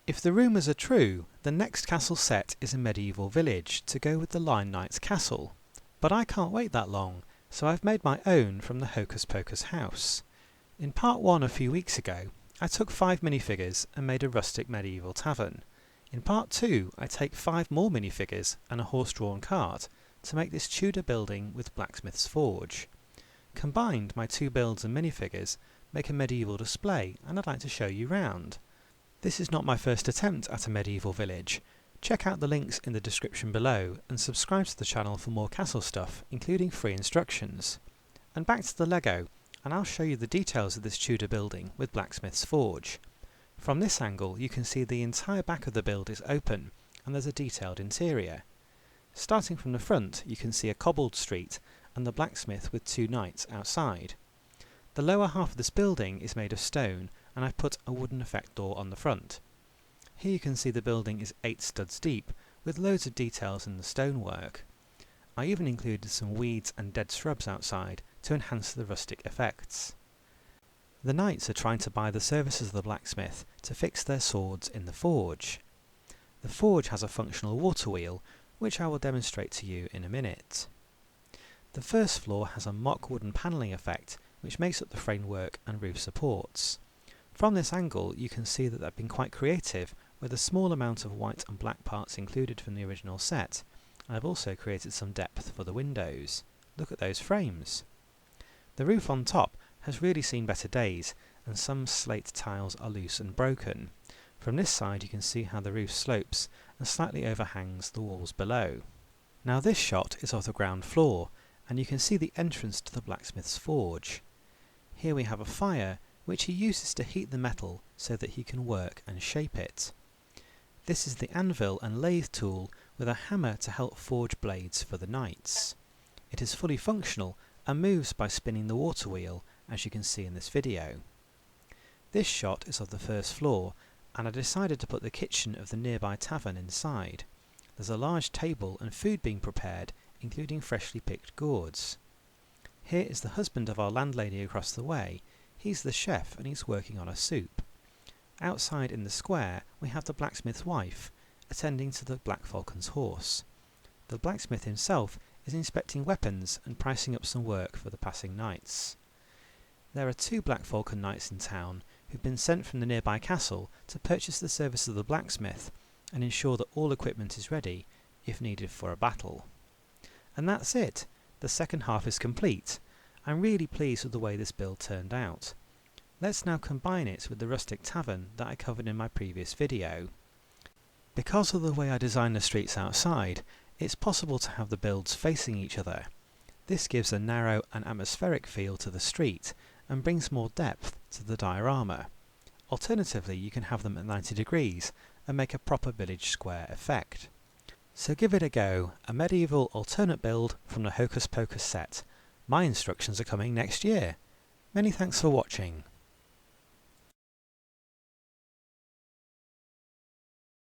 If the rumours are true, the next castle set is a medieval village to go with the Lion Knight's castle. But I can't wait that long, so I've made my own from the Hocus Pocus house. In part 1 a few weeks ago, I took 5 minifigures and made a rustic medieval tavern. In part 2, I take 5 more minifigures and a horse-drawn cart to make this Tudor building with Blacksmith's forge. Combined, my 2 builds and minifigures make a medieval display, and I'd like to show you round. This is not my first attempt at a medieval village. Check out the links in the description below and subscribe to the channel for more castle stuff, including free instructions. And back to the Lego, and I'll show you the details of this Tudor building with Blacksmith's forge. From this angle you can see the entire back of the build is open and there's a detailed interior. Starting from the front you can see a cobbled street and the blacksmith with 2 knights outside. The lower half of this building is made of stone and I've put a wooden effect door on the front. Here you can see the building is 8 studs deep with loads of details in the stonework. I even included some weeds and dead shrubs outside to enhance the rustic effects. The knights are trying to buy the services of the blacksmith to fix their swords in the forge. The forge has a functional water wheel, which I will demonstrate to you in a minute. The first floor has a mock wooden panelling effect which makes up the framework and roof supports. From this angle you can see that they've been quite creative with a small amount of white and black parts included from the original set. I've also created some depth for the windows. Look at those frames. The roof on top has really seen better days and some slate tiles are loose and broken. From this side you can see how the roof slopes and slightly overhangs the walls below. Now this shot is of the ground floor and you can see the entrance to the blacksmith's forge. Here we have a fire which he uses to heat the metal so that he can work and shape it. This is the anvil and lathe tool with a hammer to help forge blades for the knights. It is fully functional and moves by spinning the water wheel, as you can see in this video. This shot is of the first floor and I decided to put the kitchen of the nearby tavern inside. There's a large table and food being prepared, including freshly picked gourds. Here is the husband of our landlady across the way. He's the chef and he's working on a soup. Outside in the square we have the blacksmith's wife, attending to the Black Falcon's horse. The blacksmith himself is inspecting weapons and pricing up some work for the passing knights. There are 2 Black Falcon knights in town who've been sent from the nearby castle to purchase the service of the blacksmith and ensure that all equipment is ready if needed for a battle. And that's it. The second half is complete. I'm really pleased with the way this build turned out. Let's now combine it with the rustic tavern that I covered in my previous video. Because of the way I designed the streets outside, it's possible to have the builds facing each other. This gives a narrow and atmospheric feel to the street and brings more depth to the diorama. Alternatively, you can have them at 90 degrees and make a proper village square effect. So give it a go, a medieval alternate build from the Hocus Pocus set. My instructions are coming next year. Many thanks for watching.